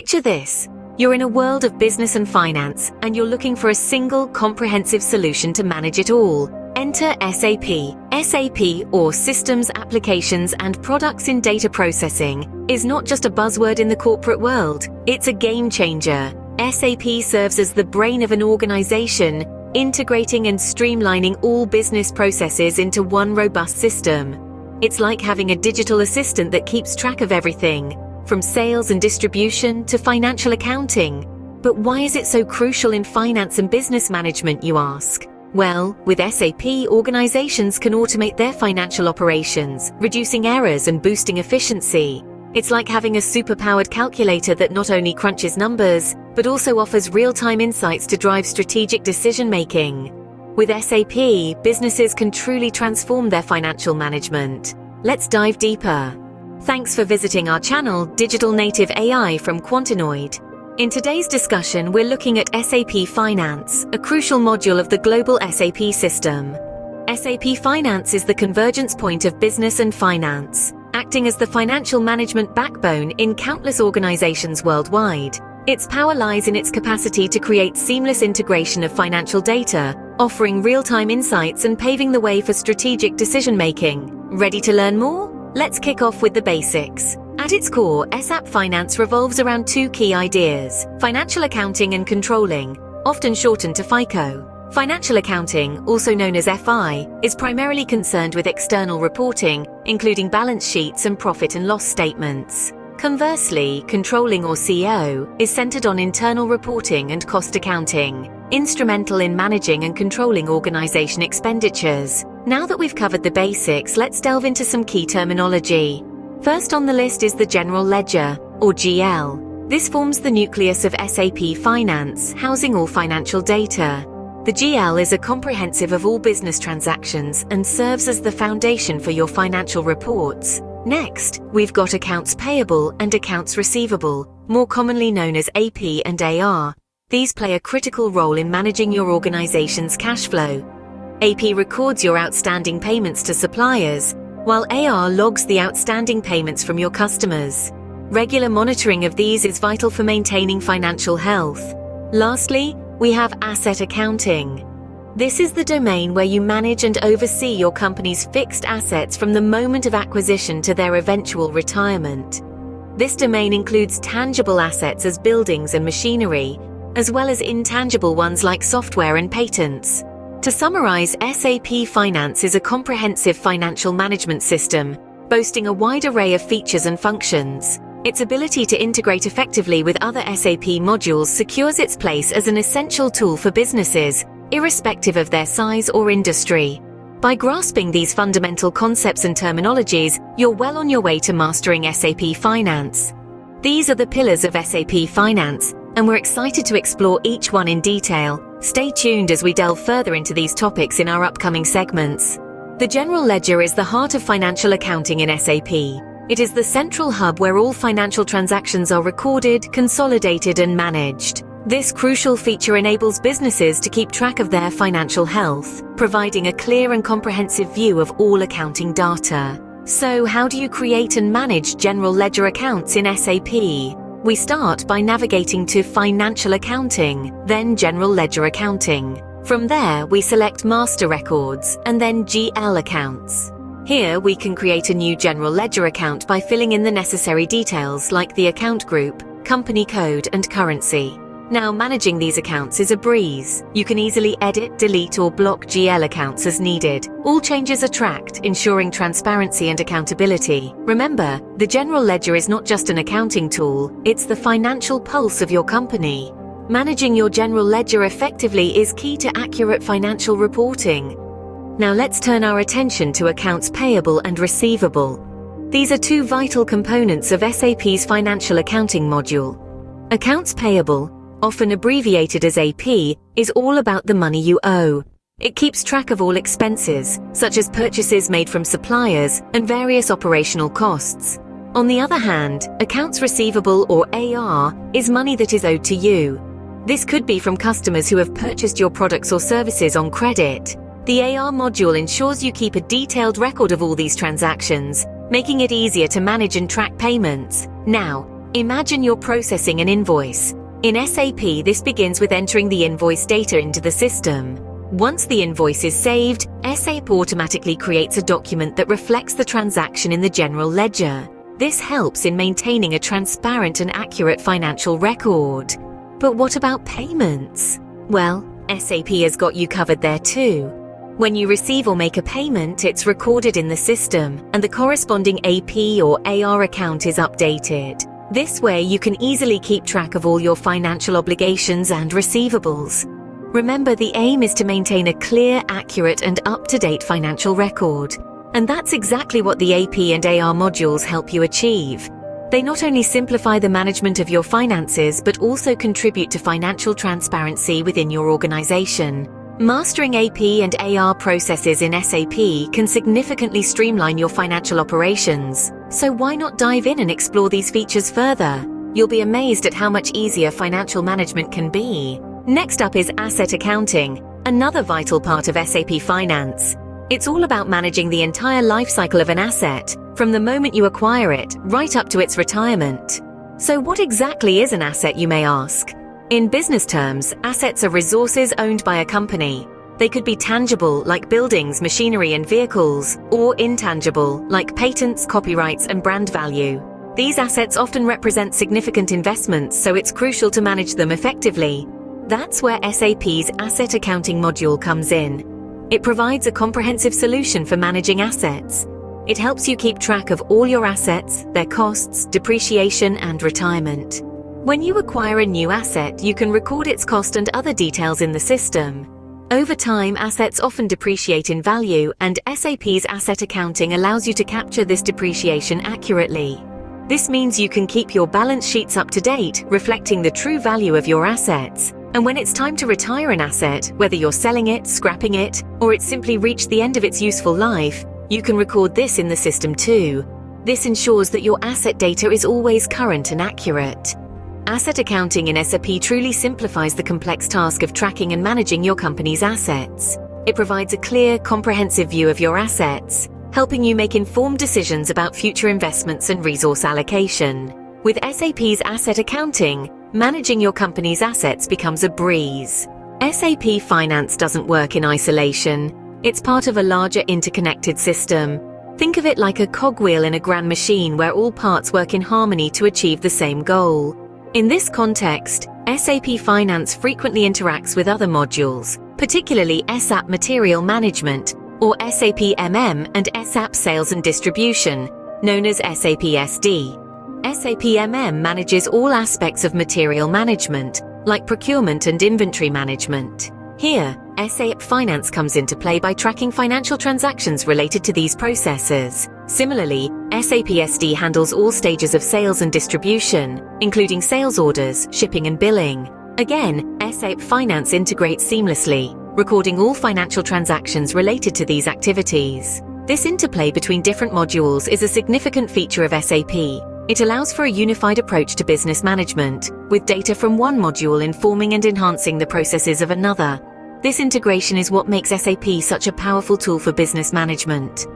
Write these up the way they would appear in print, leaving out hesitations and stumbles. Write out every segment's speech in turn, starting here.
Picture this. You're in a world of business and finance, and you're looking for a single, comprehensive solution to manage it all. Enter SAP. SAP, or Systems, Applications and Products in Data Processing, is not just a buzzword in the corporate world. It's a game changer. SAP serves as the brain of an organization, integrating and streamlining all business processes into one robust system. It's like having a digital assistant that keeps track of everything, from sales and distribution to financial accounting. But why is it so crucial in finance and business management, you ask? Well, with SAP, organizations can automate their financial operations, reducing errors and boosting efficiency. It's like having a super-powered calculator that not only crunches numbers, but also offers real-time insights to drive strategic decision-making. With SAP, businesses can truly transform their financial management. Let's dive deeper. Thanks for visiting our channel, Digital Native AI from Quantinoid. In today's discussion, we're looking at SAP Finance, a crucial module of the global SAP system. SAP Finance is the convergence point of business and finance, acting as the financial management backbone in countless organizations worldwide. Its power lies in its capacity to create seamless integration of financial data, offering real-time insights and paving the way for strategic decision-making. Ready to learn more? Let's kick off with the basics. At its core, SAP Finance revolves around two key ideas: financial accounting and controlling, often shortened to FICO. Financial accounting, also known as FI, is primarily concerned with external reporting, including balance sheets and profit and loss statements. Conversely, controlling, or CO, is centered on internal reporting and cost accounting, instrumental in managing and controlling organization expenditures. Now that we've covered the basics, let's delve into some key terminology. First on the list is the General Ledger, or GL. This forms the nucleus of SAP Finance, housing all financial data. The GL is a comprehensive of all business transactions and serves as the foundation for your financial reports. Next, we've got Accounts Payable and Accounts Receivable, more commonly known as AP and AR. These play a critical role in managing your organization's cash flow. AP records your outstanding payments to suppliers, while AR logs the outstanding payments from your customers. Regular monitoring of these is vital for maintaining financial health. Lastly, we have Asset Accounting. This is the domain where you manage and oversee your company's fixed assets from the moment of acquisition to their eventual retirement. This domain includes tangible assets as buildings and machinery, as well as intangible ones like software and patents. To summarize, SAP Finance is a comprehensive financial management system, boasting a wide array of features and functions. Its ability to integrate effectively with other SAP modules secures its place as an essential tool for businesses, irrespective of their size or industry. By grasping these fundamental concepts and terminologies, you're well on your way to mastering SAP Finance. These are the pillars of SAP Finance, and we're excited to explore each one in detail. Stay tuned as we delve further into these topics in our upcoming segments. The General Ledger is the heart of financial accounting in SAP. It is the central hub where all financial transactions are recorded, consolidated, and managed. This crucial feature enables businesses to keep track of their financial health, providing a clear and comprehensive view of all accounting data. So, how do you create and manage General Ledger accounts in SAP? We start by navigating to Financial Accounting, then General Ledger Accounting. From there, we select Master Records, and then GL Accounts. Here, we can create a new General Ledger account by filling in the necessary details like the account group, company code, and currency. Now, managing these accounts is a breeze. You can easily edit, delete, or block GL accounts as needed. All changes are tracked, ensuring transparency and accountability. Remember, the General Ledger is not just an accounting tool, it's the financial pulse of your company. Managing your General Ledger effectively is key to accurate financial reporting. Now let's turn our attention to Accounts Payable and Receivable. These are two vital components of SAP's financial accounting module. Accounts Payable, often abbreviated as AP, is all about the money you owe. It keeps track of all expenses, such as purchases made from suppliers and various operational costs. On the other hand, Accounts Receivable, or AR, is money that is owed to you. This could be from customers who have purchased your products or services on credit. The AR module ensures you keep a detailed record of all these transactions, making it easier to manage and track payments. Now, Imagine you're processing an invoice. In SAP, this begins with entering the invoice data into the system. Once the invoice is saved, SAP automatically creates a document that reflects the transaction in the general ledger. This helps in maintaining a transparent and accurate financial record. But what about payments? Well, SAP has got you covered there too. When you receive or make a payment, it's recorded in the system, and the corresponding AP or AR account is updated. This way, you can easily keep track of all your financial obligations and receivables. Remember, the aim is to maintain a clear, accurate, and up-to-date financial record. And that's exactly what the AP and AR modules help you achieve. They not only simplify the management of your finances, but also contribute to financial transparency within your organization. Mastering AP and AR processes in SAP can significantly streamline your financial operations. So why not dive in and explore these features further? You'll be amazed at how much easier financial management can be. Next up is asset accounting, another vital part of SAP Finance. It's all about managing the entire life cycle of an asset, from the moment you acquire it right up to its retirement. So what exactly is an asset, you may ask? In business terms, assets are resources owned by a company. They could be tangible, like buildings, machinery, and vehicles, or intangible, like patents, copyrights, and brand value. These assets often represent significant investments, so it's crucial to manage them effectively. That's where SAP's Asset Accounting module comes in. It provides a comprehensive solution for managing assets. It helps you keep track of all your assets, their costs, depreciation, and retirement. When you acquire a new asset, you can record its cost and other details in the system. Over time, assets often depreciate in value, and SAP's Asset Accounting allows you to capture this depreciation accurately. This means you can keep your balance sheets up to date, reflecting the true value of your assets. And when it's time to retire an asset, whether you're selling it, scrapping it, or it's simply reached the end of its useful life, you can record this in the system too. This ensures that your asset data is always current and accurate. Asset accounting in SAP truly simplifies the complex task of tracking and managing your company's assets. It provides a clear, comprehensive view of your assets, helping you make informed decisions about future investments and resource allocation. With SAP's Asset Accounting, managing your company's assets becomes a breeze. SAP Finance doesn't work in isolation. It's part of a larger interconnected system. Think of it like a cogwheel in a grand machine where all parts work in harmony to achieve the same goal. In this context, SAP Finance frequently interacts with other modules, particularly SAP Material Management, or SAP MM, and SAP Sales and Distribution, known as SAP SD. SAP MM manages all aspects of material management, like procurement and inventory management. Here, SAP Finance comes into play by tracking financial transactions related to these processes. Similarly, SAP SD handles all stages of sales and distribution, including sales orders, shipping and billing. Again, SAP Finance integrates seamlessly, recording all financial transactions related to these activities. This interplay between different modules is a significant feature of SAP. It allows for a unified approach to business management, with data from one module informing and enhancing the processes of another. This integration is what makes SAP such a powerful tool for business management.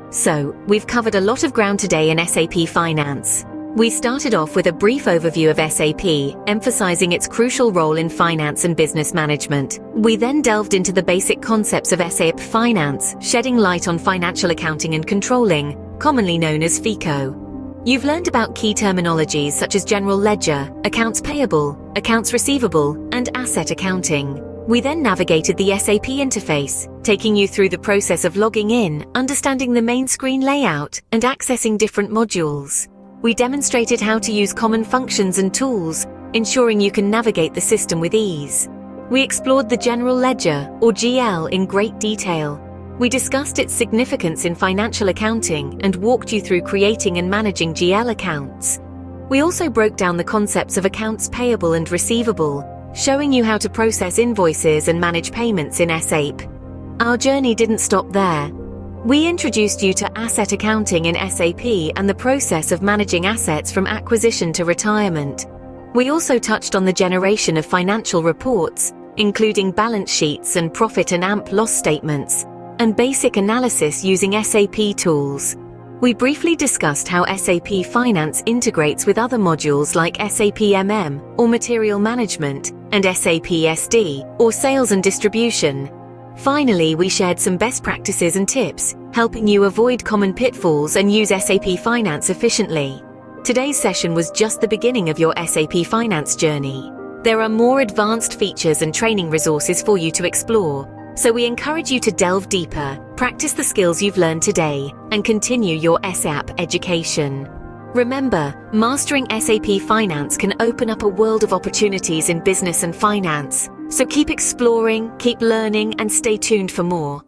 So, we've covered a lot of ground today in SAP Finance. We started off with a brief overview of SAP, emphasizing its crucial role in finance and business management. We then delved into the basic concepts of SAP Finance, shedding light on financial accounting and controlling, commonly known as FICO. You've learned about key terminologies such as general ledger, accounts payable, accounts receivable, and asset accounting. We then navigated the SAP interface, taking you through the process of logging in, understanding the main screen layout, and accessing different modules. We demonstrated how to use common functions and tools, ensuring you can navigate the system with ease. We explored the general ledger, or GL, in great detail. We discussed its significance in financial accounting and walked you through creating and managing GL accounts. We also broke down the concepts of accounts payable and receivable, showing you how to process invoices and manage payments in SAP. Our journey didn't stop there. We introduced you to asset accounting in SAP and the process of managing assets from acquisition to retirement. We also touched on the generation of financial reports, including balance sheets and profit and AMP loss statements, and basic analysis using SAP tools. We briefly discussed how SAP Finance integrates with other modules like SAP MM or Material Management and SAP SD or Sales and Distribution. Finally, we shared some best practices and tips, helping you avoid common pitfalls and use SAP Finance efficiently. Today's session was just the beginning of your SAP Finance journey. There are more advanced features and training resources for you to explore, so we encourage you to delve deeper, practice the skills you've learned today, and continue your SAP education. Remember, mastering SAP Finance can open up a world of opportunities in business and finance. So keep exploring, keep learning, and stay tuned for more.